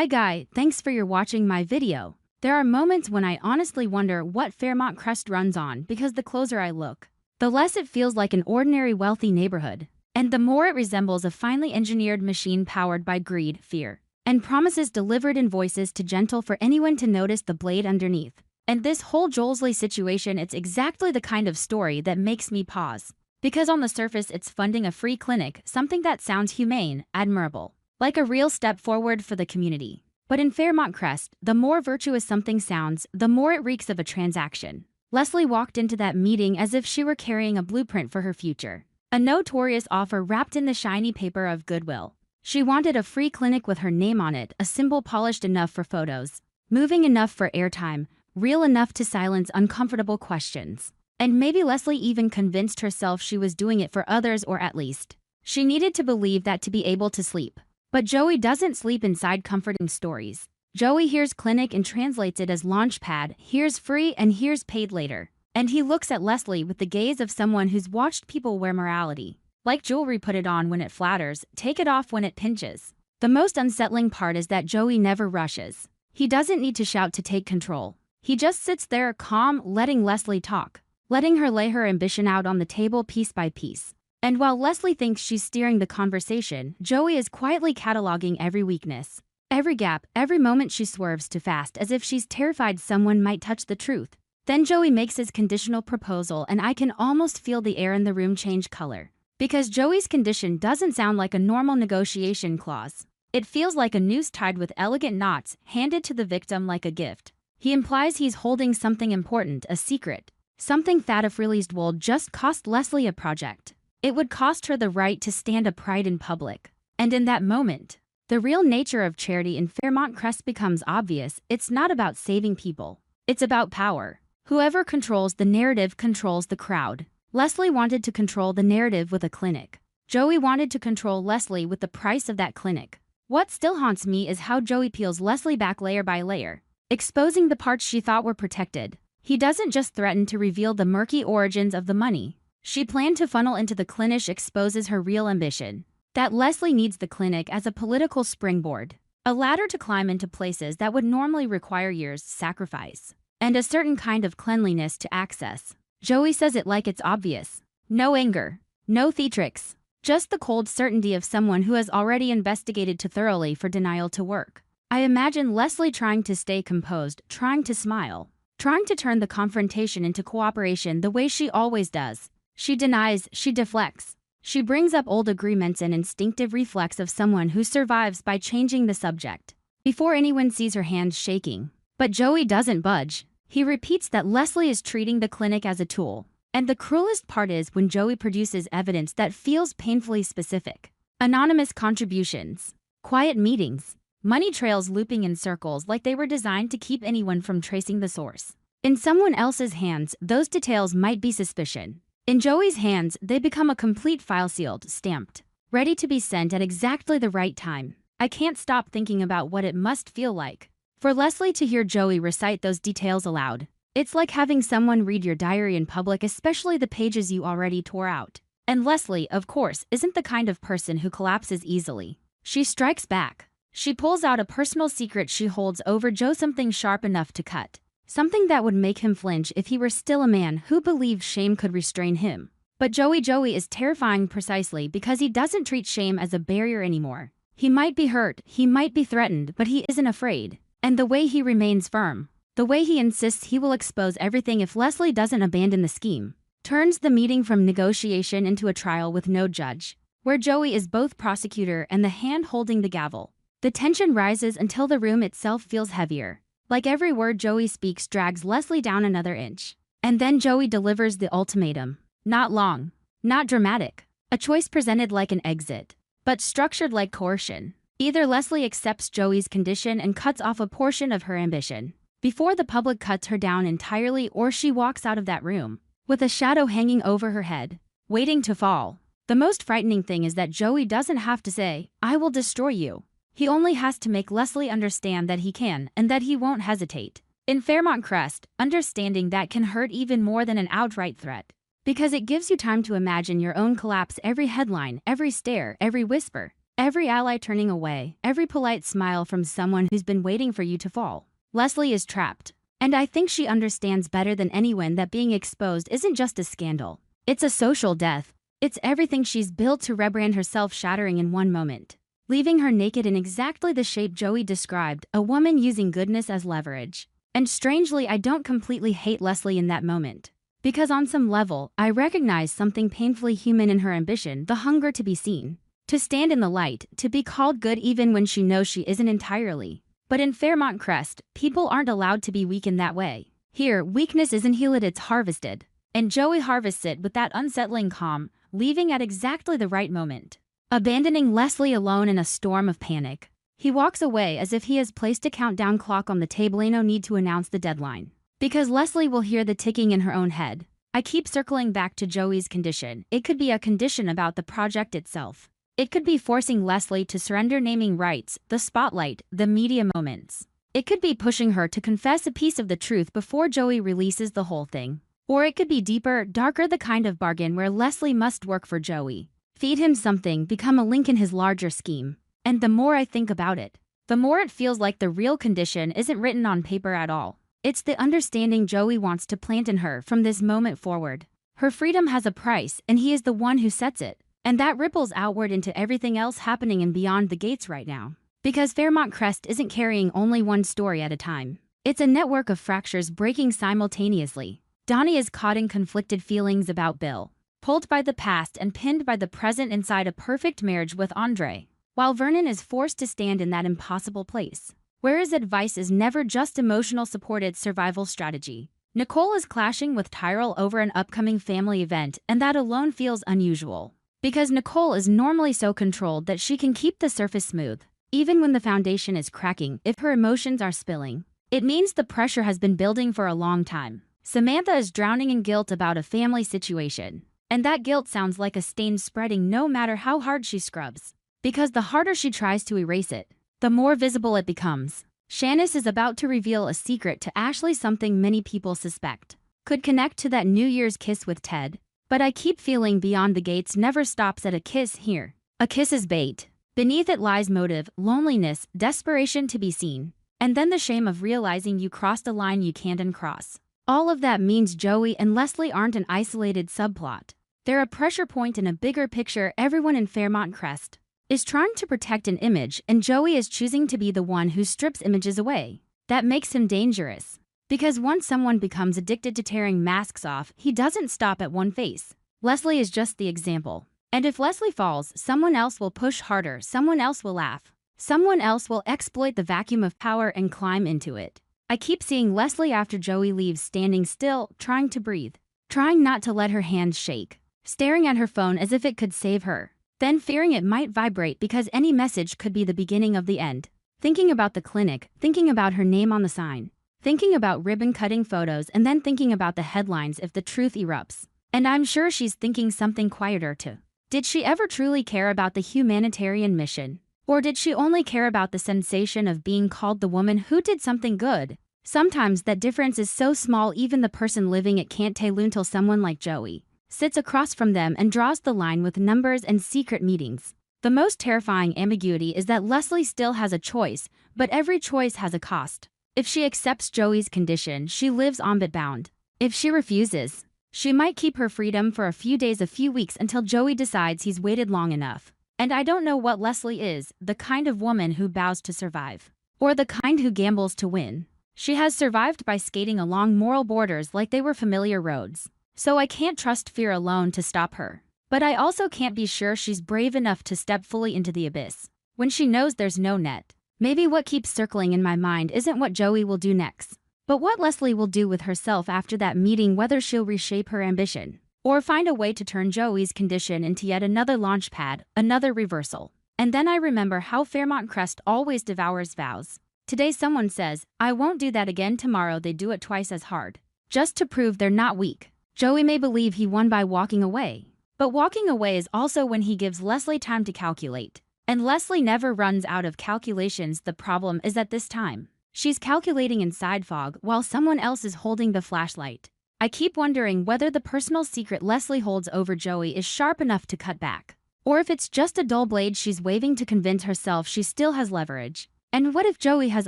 Hi guy, thanks for your watching my video. There are moments when I honestly wonder what Fairmont Crest runs on because the closer I look, the less it feels like an ordinary wealthy neighborhood, and the more it resembles a finely engineered machine powered by greed, fear, and promises delivered in voices too gentle for anyone to notice the blade underneath. And this whole Joelsley situation, it's exactly the kind of story that makes me pause. Because on the surface it's funding a free clinic, something that sounds humane, admirable, like a real step forward for the community. But in Fairmont Crest, the more virtuous something sounds, the more it reeks of a transaction. Leslie walked into that meeting as if she were carrying a blueprint for her future. A notorious offer wrapped in the shiny paper of goodwill. She wanted a free clinic with her name on it, a symbol polished enough for photos, moving enough for airtime, real enough to silence uncomfortable questions. And maybe Leslie even convinced herself she was doing it for others, or at least she needed to believe that to be able to sleep. But Joey doesn't sleep inside comforting stories. Joey hears clinic and translates it as launchpad, hears free and hears paid later. And he looks at Leslie with the gaze of someone who's watched people wear morality like jewelry, put it on when it flatters, take it off when it pinches. The most unsettling part is that Joey never rushes. He doesn't need to shout to take control. He just sits there calm, letting Leslie talk, letting her lay her ambition out on the table piece by piece. And while Leslie thinks she's steering the conversation, Joey is quietly cataloging every weakness, every gap, every moment she swerves too fast as if she's terrified someone might touch the truth. Then Joey makes his conditional proposal, and I can almost feel the air in the room change color. Because Joey's condition doesn't sound like a normal negotiation clause. It feels like a noose tied with elegant knots, handed to the victim like a gift. He implies he's holding something important, a secret. Something that if released would just cost Leslie a project. It would cost her the right to stand upright in public. And in that moment, the real nature of charity in Fairmont Crest becomes obvious. It's not about saving people. It's about power. Whoever controls the narrative controls the crowd. Leslie wanted to control the narrative with a clinic. Joey wanted to control Leslie with the price of that clinic. What still haunts me is how Joey peels Leslie back layer by layer, exposing the parts she thought were protected. He doesn't just threaten to reveal the murky origins of the money she planned to funnel into the clinic, exposes her real ambition. That Leslie needs the clinic as a political springboard, a ladder to climb into places that would normally require years, sacrifice, and a certain kind of cleanliness to access. Joey says it like it's obvious. No anger, no theatrics, just the cold certainty of someone who has already investigated too thoroughly for denial to work. I imagine Leslie trying to stay composed, trying to smile, trying to turn the confrontation into cooperation the way she always does. She denies, she deflects. She brings up old agreements, an instinctive reflex of someone who survives by changing the subject before anyone sees her hands shaking. But Joey doesn't budge. He repeats that Leslie is treating the clinic as a tool. And the cruelest part is when Joey produces evidence that feels painfully specific. Anonymous contributions, quiet meetings, money trails looping in circles like they were designed to keep anyone from tracing the source. In someone else's hands, those details might be suspicion. In Joey's hands, they become a complete file, sealed, stamped, ready to be sent at exactly the right time. I can't stop thinking about what it must feel like for Leslie to hear Joey recite those details aloud. It's like having someone read your diary in public, especially the pages you already tore out. And Leslie, of course, isn't the kind of person who collapses easily. She strikes back. She pulls out a personal secret she holds over Joe, something sharp enough to cut. Something that would make him flinch if he were still a man who believed shame could restrain him. But Joey is terrifying precisely because he doesn't treat shame as a barrier anymore. He might be hurt, he might be threatened, but he isn't afraid. And the way he remains firm, the way he insists he will expose everything if Leslie doesn't abandon the scheme, turns the meeting from negotiation into a trial with no judge, where Joey is both prosecutor and the hand holding the gavel. The tension rises until the room itself feels heavier. Like every word Joey speaks drags Leslie down another inch. And then Joey delivers the ultimatum. Not long, not dramatic. A choice presented like an exit, but structured like coercion. Either Leslie accepts Joey's condition and cuts off a portion of her ambition before the public cuts her down entirely, or she walks out of that room with a shadow hanging over her head, waiting to fall. The most frightening thing is that Joey doesn't have to say, "I will destroy you." He only has to make Leslie understand that he can and that he won't hesitate. In Fairmont Crest, understanding that can hurt even more than an outright threat, because it gives you time to imagine your own collapse, every headline, every stare, every whisper. Every ally turning away, every polite smile from someone who's been waiting for you to fall. Leslie is trapped. And I think she understands better than anyone that being exposed isn't just a scandal. It's a social death. It's everything she's built to rebrand herself shattering in one moment, leaving her naked in exactly the shape Joey described, a woman using goodness as leverage. And strangely, I don't completely hate Leslie in that moment. Because on some level, I recognize something painfully human in her ambition, the hunger to be seen, to stand in the light, to be called good even when she knows she isn't entirely. But in Fairmont Crest, people aren't allowed to be weak in that way. Here, weakness isn't healed, it's harvested. And Joey harvests it with that unsettling calm, leaving at exactly the right moment, abandoning Leslie alone in a storm of panic. He walks away as if he has placed a countdown clock on the table. No need to announce the deadline, because Leslie will hear the ticking in her own head. I keep circling back to Joey's condition. It could be a condition about the project itself. It could be forcing Leslie to surrender naming rights, the spotlight, the media moments. It could be pushing her to confess a piece of the truth before Joey releases the whole thing. Or it could be deeper, darker, the kind of bargain where Leslie must work for Joey, feed him something, become a link in his larger scheme. And the more I think about it, the more it feels like the real condition isn't written on paper at all. It's the understanding Joey wants to plant in her from this moment forward. Her freedom has a price, and he is the one who sets it. And that ripples outward into everything else happening in beyond the gates right now. Because Fairmont Crest isn't carrying only one story at a time. It's a network of fractures breaking simultaneously. Donnie is caught in conflicted feelings about Bill, pulled by the past and pinned by the present inside a perfect marriage with Andre, while Vernon is forced to stand in that impossible place, where his advice is never just emotional support, it's survival strategy. Nicole is clashing with Tyrell over an upcoming family event, and that alone feels unusual. Because Nicole is normally so controlled that she can keep the surface smooth, even when the foundation is cracking. If her emotions are spilling, it means the pressure has been building for a long time. Samantha is drowning in guilt about a family situation, and that guilt sounds like a stain spreading no matter how hard she scrubs. Because the harder she tries to erase it, the more visible it becomes. Shanice is about to reveal a secret to Ashley, something many people suspect could connect to that New Year's kiss with Ted. But I keep feeling Beyond the Gates never stops at a kiss here. A kiss is bait. Beneath it lies motive, loneliness, desperation to be seen, and then the shame of realizing you crossed a line you can't uncross. All of that means Joey and Leslie aren't an isolated subplot. They're a pressure point in a bigger picture. Everyone in Fairmont Crest is trying to protect an image, and Joey is choosing to be the one who strips images away. That makes him dangerous. Because once someone becomes addicted to tearing masks off, he doesn't stop at one face. Leslie is just the example. And if Leslie falls, someone else will push harder, someone else will laugh. Someone else will exploit the vacuum of power and climb into it. I keep seeing Leslie after Joey leaves standing still, trying to breathe, trying not to let her hands shake, staring at her phone as if it could save her, then fearing it might vibrate because any message could be the beginning of the end. Thinking about the clinic, thinking about her name on the sign, thinking about ribbon-cutting photos, and then thinking about the headlines if the truth erupts. And I'm sure she's thinking something quieter too. Did she ever truly care about the humanitarian mission? Or did she only care about the sensation of being called the woman who did something good? Sometimes that difference is so small even the person living it can't tell until someone like Joey sits across from them and draws the line with numbers and secret meetings. The most terrifying ambiguity is that Leslie still has a choice, but every choice has a cost. If she accepts Joey's condition, she lives on but bound. If she refuses, she might keep her freedom for a few days, a few weeks, until Joey decides he's waited long enough. And I don't know what Leslie is, the kind of woman who bows to survive, or the kind who gambles to win. She has survived by skating along moral borders like they were familiar roads. So I can't trust fear alone to stop her. But I also can't be sure she's brave enough to step fully into the abyss when she knows there's no net. Maybe what keeps circling in my mind isn't what Joey will do next, but what Leslie will do with herself after that meeting, whether she'll reshape her ambition, or find a way to turn Joey's condition into yet another launch pad, another reversal. And then I remember how Fairmont Crest always devours vows. Today someone says, I won't do that again. Tomorrow they do it twice as hard, just to prove they're not weak. Joey may believe he won by walking away, but walking away is also when he gives Leslie time to calculate. And Leslie never runs out of calculations. The problem is at this time, she's calculating inside fog while someone else is holding the flashlight. I keep wondering whether the personal secret Leslie holds over Joey is sharp enough to cut back, Or if it's just a dull blade she's waving to convince herself she still has leverage. And what if Joey has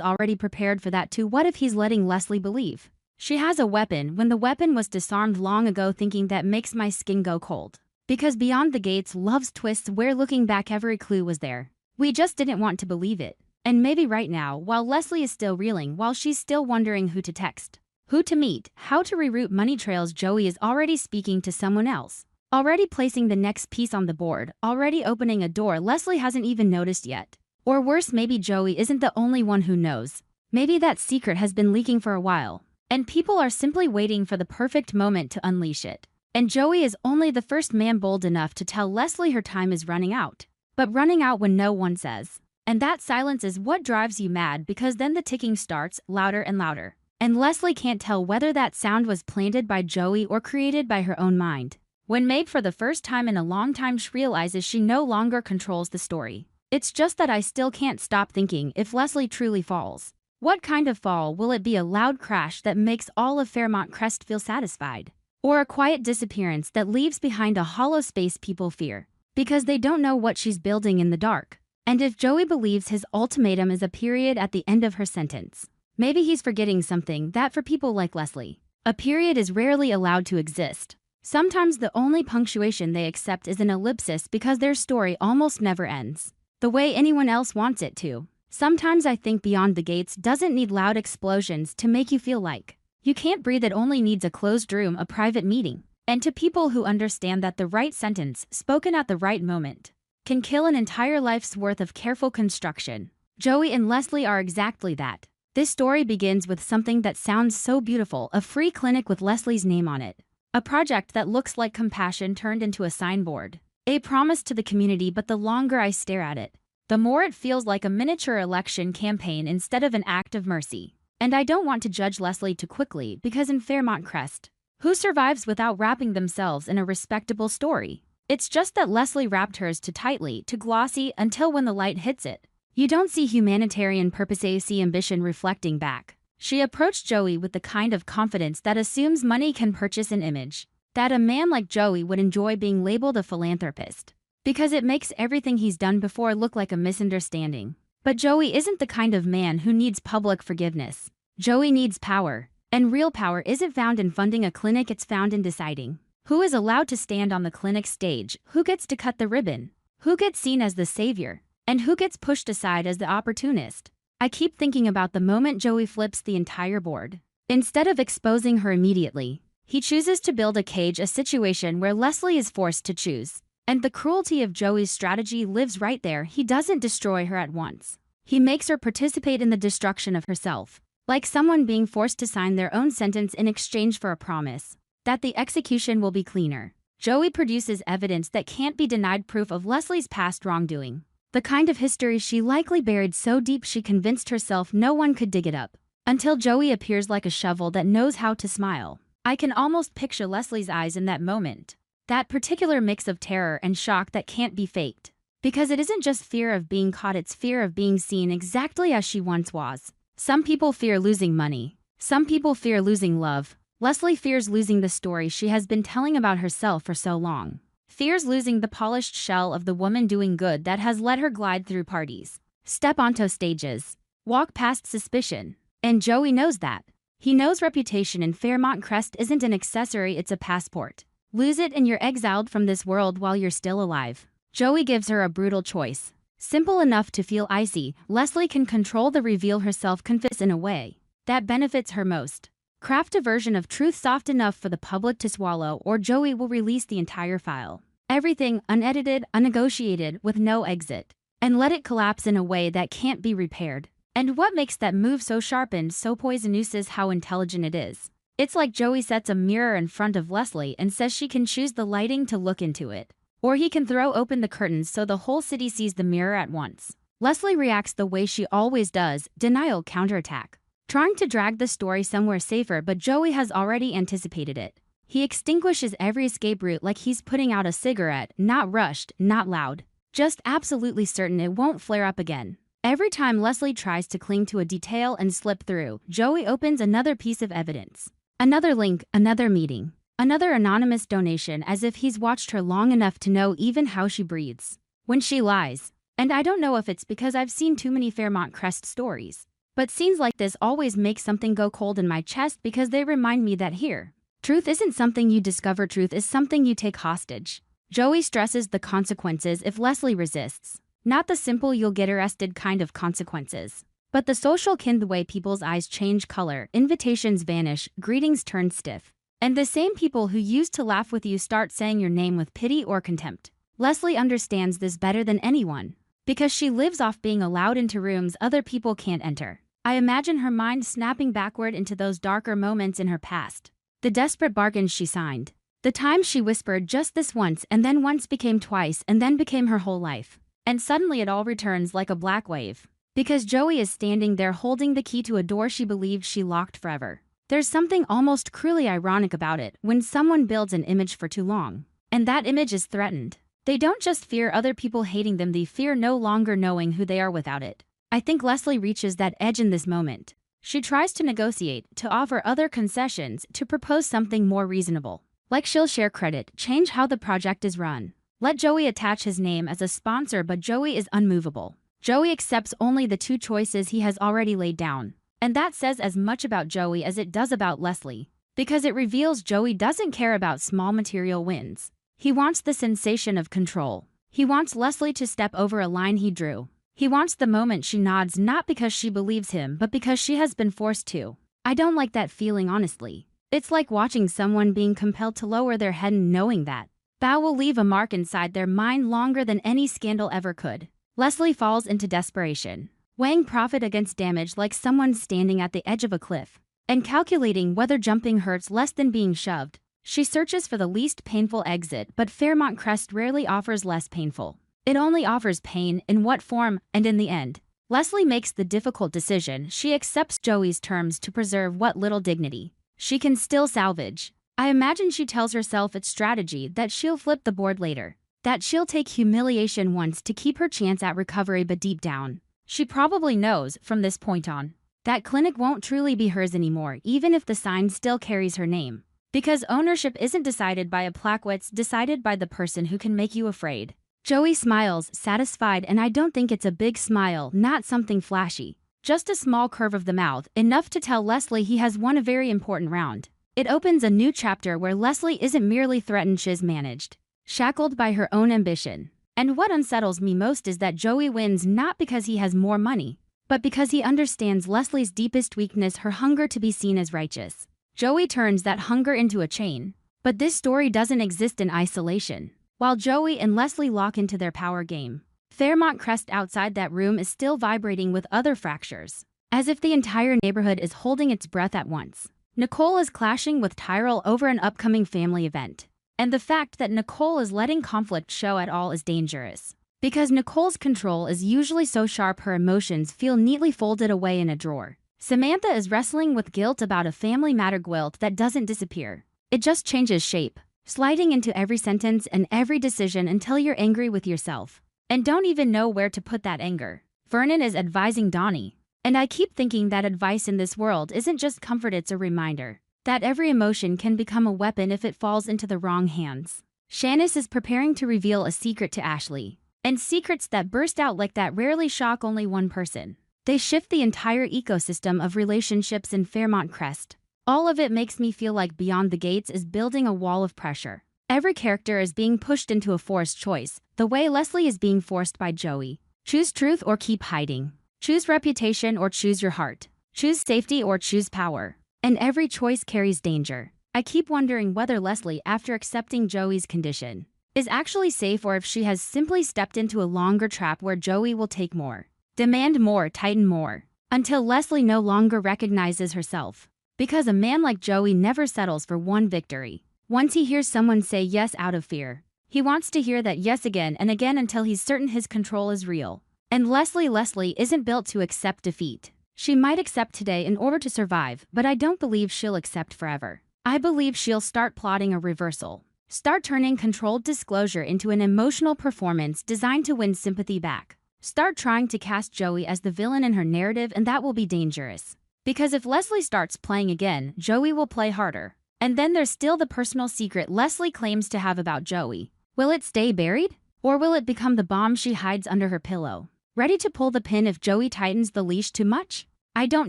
already prepared for that too? What if he's letting Leslie believe she has a weapon when the weapon was disarmed long ago, thinking that makes my skin go cold? Because beyond the gates, love's twists where looking back every clue was there. We just didn't want to believe it. And maybe right now, while Leslie is still reeling, while she's still wondering who to text, who to meet, how to reroute money trails, Joey is already speaking to someone else. Already placing the next piece on the board, already opening a door Leslie hasn't even noticed yet. Or worse, maybe Joey isn't the only one who knows. Maybe that secret has been leaking for a while, and people are simply waiting for the perfect moment to unleash it. And Joey is only the first man bold enough to tell Leslie her time is running out. But running out when no one says. And that silence is what drives you mad, because then the ticking starts, louder and louder. And Leslie can't tell whether that sound was planted by Joey or created by her own mind. When maybe for the first time in a long time she realizes she no longer controls the story. It's just that I still can't stop thinking, if Leslie truly falls, what kind of fall will it be? A loud crash that makes all of Fairmont Crest feel satisfied? Or a quiet disappearance that leaves behind a hollow space people fear, because they don't know what she's building in the dark? And if Joey believes his ultimatum is a period at the end of her sentence, maybe he's forgetting something, that for people like Leslie, a period is rarely allowed to exist. Sometimes the only punctuation they accept is an ellipsis, because their story almost never ends the way anyone else wants it to. Sometimes I think Beyond the Gates doesn't need loud explosions to make you feel like you can't breathe. It only needs a closed room, a private meeting. And to people who understand that the right sentence, spoken at the right moment, can kill an entire life's worth of careful construction. Joey and Leslie are exactly that. This story begins with something that sounds so beautiful, a free clinic with Leslie's name on it. A project that looks like compassion turned into a signboard. A promise to the community, but the longer I stare at it, the more it feels like a miniature election campaign instead of an act of mercy. And I don't want to judge Leslie too quickly, because in Fairmont Crest, who survives without wrapping themselves in a respectable story? It's just that Leslie wrapped hers too tightly, too glossy, until when the light hits it, you don't see humanitarian purpose, you see ambition reflecting back. She approached Joey with the kind of confidence that assumes money can purchase an image, that a man like Joey would enjoy being labeled a philanthropist, because it makes everything he's done before look like a misunderstanding. But Joey isn't the kind of man who needs public forgiveness. Joey needs power, and real power isn't found in funding a clinic, it's found in deciding who is allowed to stand on the clinic stage, who gets to cut the ribbon, who gets seen as the savior, and who gets pushed aside as the opportunist. I keep thinking about the moment Joey flips the entire board. Instead of exposing her immediately, he chooses to build a cage, a situation where Leslie is forced to choose. And the cruelty of Joey's strategy lives right there. He doesn't destroy her at once. He makes her participate in the destruction of herself, like someone being forced to sign their own sentence in exchange for a promise that the execution will be cleaner. Joey produces evidence that can't be denied, proof of Leslie's past wrongdoing. The kind of history she likely buried so deep she convinced herself no one could dig it up. Until Joey appears like a shovel that knows how to smile. I can almost picture Leslie's eyes in that moment. That particular mix of terror and shock that can't be faked. Because it isn't just fear of being caught, it's fear of being seen exactly as she once was. Some people fear losing money. Some people fear losing love. Leslie fears losing the story she has been telling about herself for so long. Fears losing the polished shell of the woman doing good that has let her glide through parties, step onto stages, walk past suspicion. And Joey knows that. He knows reputation in Fairmont Crest isn't an accessory, it's a passport. Lose it and you're exiled from this world while you're still alive. Joey gives her a brutal choice. Simple enough to feel icy, Leslie can control the reveal herself, confess in a way that benefits her most. Craft a version of truth soft enough for the public to swallow, or Joey will release the entire file. Everything, unedited, unnegotiated, with no exit. And let it collapse in a way that can't be repaired. And what makes that move so sharpened, so poisonous, is how intelligent it is. It's like Joey sets a mirror in front of Leslie and says she can choose the lighting to look into it. Or he can throw open the curtains so the whole city sees the mirror at once. Leslie reacts the way she always does, denial, counterattack. Trying to drag the story somewhere safer, but Joey has already anticipated it. He extinguishes every escape route like he's putting out a cigarette, not rushed, not loud. Just absolutely certain it won't flare up again. Every time Leslie tries to cling to a detail and slip through, Joey opens another piece of evidence. Another link, another meeting. Another anonymous donation as if he's watched her long enough to know even how she breathes when she lies. And I don't know if it's because I've seen too many Fairmont Crest stories, but scenes like this always make something go cold in my chest because they remind me that here, truth isn't something you discover, truth is something you take hostage. Joey stresses the consequences if Leslie resists. Not the simple you'll get arrested kind of consequences, but the social kind, the way people's eyes change color, invitations vanish, greetings turn stiff. And the same people who used to laugh with you start saying your name with pity or contempt. Leslie understands this better than anyone, because she lives off being allowed into rooms other people can't enter. I imagine her mind snapping backward into those darker moments in her past. The desperate bargains she signed. The times she whispered just this once and then once became twice and then became her whole life. And suddenly it all returns like a black wave. Because Joey is standing there holding the key to a door she believed she locked forever. There's something almost cruelly ironic about it when someone builds an image for too long, and that image is threatened. They don't just fear other people hating them, they fear no longer knowing who they are without it. I think Leslie reaches that edge in this moment. She tries to negotiate, to offer other concessions, to propose something more reasonable. Like she'll share credit, change how the project is run. Let Joey attach his name as a sponsor, but Joey is unmovable. Joey accepts only the two choices he has already laid down. And that says as much about Joey as it does about Leslie, because it reveals Joey doesn't care about small material wins. He wants the sensation of control. He wants Leslie to step over a line he drew. He wants the moment she nods, not because she believes him, but because she has been forced to. I don't like that feeling, honestly. It's like watching someone being compelled to lower their head and knowing that bow will leave a mark inside their mind longer than any scandal ever could. Leslie falls into desperation, weighing profit against damage like someone standing at the edge of a cliff, and calculating whether jumping hurts less than being shoved. She searches for the least painful exit, but Fairmont Crest rarely offers less painful. It only offers pain, in what form, and in the end. Leslie makes the difficult decision. She accepts Joey's terms to preserve what little dignity she can still salvage. I imagine she tells herself it's strategy, that she'll flip the board later, that she'll take humiliation once to keep her chance at recovery, but deep down, she probably knows, from this point on, that clinic won't truly be hers anymore, even if the sign still carries her name. Because ownership isn't decided by a plaque, it's decided by the person who can make you afraid. Joey smiles, satisfied, and I don't think it's a big smile, not something flashy. Just a small curve of the mouth, enough to tell Leslie he has won a very important round. It opens a new chapter where Leslie isn't merely threatened, she's managed, shackled by her own ambition. And what unsettles me most is that Joey wins not because he has more money, but because he understands Leslie's deepest weakness, her hunger to be seen as righteous. Joey turns that hunger into a chain. But this story doesn't exist in isolation. While Joey and Leslie lock into their power game, Fairmont Crest outside that room is still vibrating with other fractures, as if the entire neighborhood is holding its breath at once. Nicole is clashing with Tyrell over an upcoming family event. And the fact that Nicole is letting conflict show at all is dangerous. Because Nicole's control is usually so sharp her emotions feel neatly folded away in a drawer. Samantha is wrestling with guilt about a family matter, guilt that doesn't disappear. It just changes shape, sliding into every sentence and every decision until you're angry with yourself and don't even know where to put that anger. Vernon is advising Donnie, and I keep thinking that advice in this world isn't just comfort, it's a reminder that every emotion can become a weapon if it falls into the wrong hands. Shanice is preparing to reveal a secret to Ashley, and secrets that burst out like that rarely shock only one person. They shift the entire ecosystem of relationships in Fairmont Crest. All of it makes me feel like Beyond the Gates is building a wall of pressure. Every character is being pushed into a forced choice, the way Leslie is being forced by Joey. Choose truth or keep hiding. Choose reputation or choose your heart. Choose safety or choose power. And every choice carries danger. I keep wondering whether Leslie, after accepting Joey's condition, is actually safe, or if she has simply stepped into a longer trap where Joey will take more, demand more, tighten more, until Leslie no longer recognizes herself. Because a man like Joey never settles for one victory. Once he hears someone say yes out of fear, he wants to hear that yes again and again until he's certain his control is real. And Leslie isn't built to accept defeat. She might accept today in order to survive, but I don't believe she'll accept forever. I believe she'll start plotting a reversal. Start turning controlled disclosure into an emotional performance designed to win sympathy back. Start trying to cast Joey as the villain in her narrative, and that will be dangerous. Because if Leslie starts playing again, Joey will play harder. And then there's still the personal secret Leslie claims to have about Joey. Will it stay buried? Or will it become the bomb she hides under her pillow, ready to pull the pin if Joey tightens the leash too much? I don't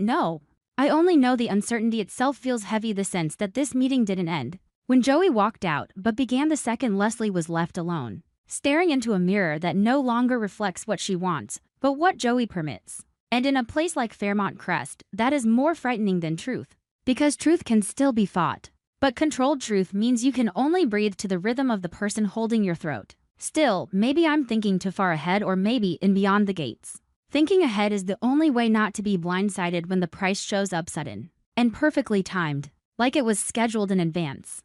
know. I only know the uncertainty itself feels heavy, the sense that this meeting didn't end when Joey walked out, but began the second Leslie was left alone, staring into a mirror that no longer reflects what she wants, but what Joey permits. And in a place like Fairmont Crest, that is more frightening than truth. Because truth can still be fought. But controlled truth means you can only breathe to the rhythm of the person holding your throat. Still, maybe I'm thinking too far ahead, or maybe in Beyond the Gates. Thinking ahead is the only way not to be blindsided when the price shows up sudden and perfectly timed, like it was scheduled in advance.